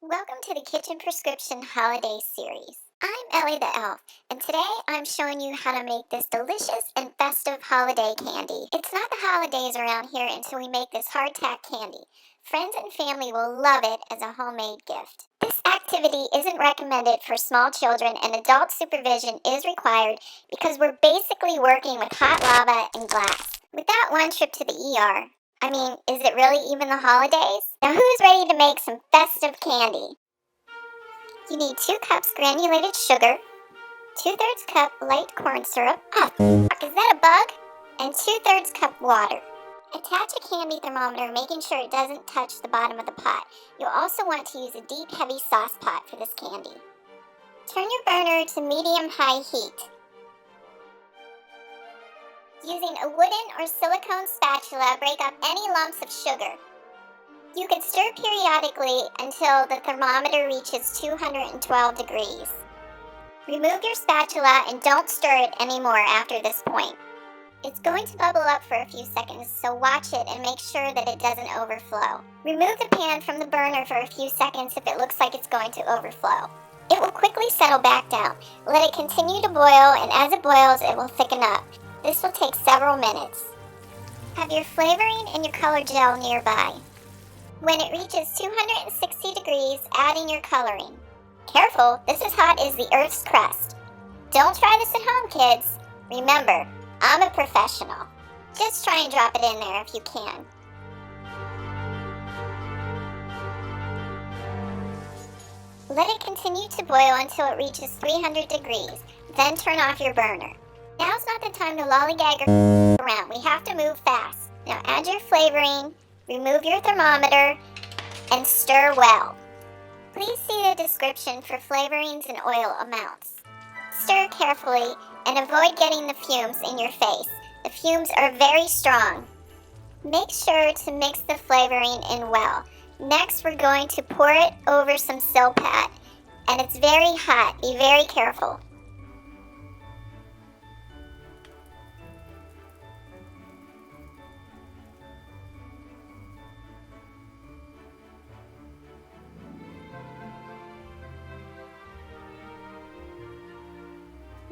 Welcome to the Kitchen Prescription Holiday Series. I'm Ellie the Elf, and today I'm showing you how to make this delicious and festive holiday candy. It's not the holidays around here until we make this hardtack candy. Friends and family will love it as a homemade gift. This activity isn't recommended for small children, and adult supervision is required because we're basically working with hot lava and glass. Without one trip to the ER, is it really even the holidays? Now who's ready to make some festive candy? You need 2 cups granulated sugar, 2/3 cup light corn syrup, is that a bug? And 2/3 cup water. Attach a candy thermometer, making sure it doesn't touch the bottom of the pot. You'll also want to use a deep, heavy sauce pot for this candy. Turn your burner to medium-high heat. Using a wooden or silicone spatula, break up any lumps of sugar. You can stir periodically until the thermometer reaches 212 degrees. Remove your spatula and don't stir it anymore after this point. It's going to bubble up for a few seconds, so watch it and make sure that it doesn't overflow. Remove the pan from the burner for a few seconds if it looks like it's going to overflow. It will quickly settle back down. Let it continue to boil, and as it boils, it will thicken up. This will take several minutes. Have your flavoring and your color gel nearby. When it reaches 260 degrees, add in your coloring. Careful, this is hot as the Earth's crust. Don't try this at home, kids. Remember, I'm a professional. Just try and drop it in there if you can. Let it continue to boil until it reaches 300 degrees, then turn off your burner. Now's not the time to lollygag or around. We have to move fast. Now add your flavoring, remove your thermometer, and stir well. Please see the description for flavorings and oil amounts. Stir carefully and avoid getting the fumes in your face. The fumes are very strong. Make sure to mix the flavoring in well. Next, we're going to pour it over some Silpat, and it's very hot. Be very careful.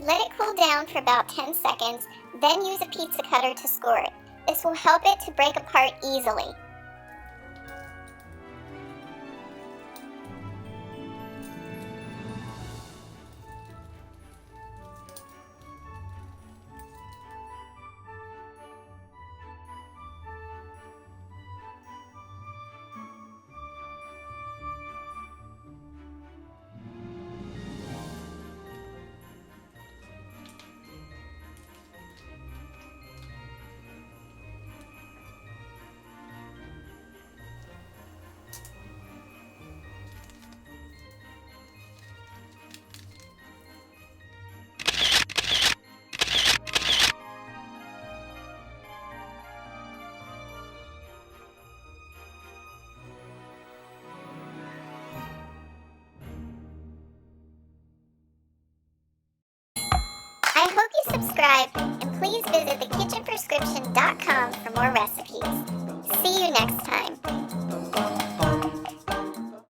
Let it cool down for about 10 seconds, then use a pizza cutter to score it. This will help it to break apart easily. I hope you subscribe, and please visit thekitchenprescription.com for more recipes. See you next time.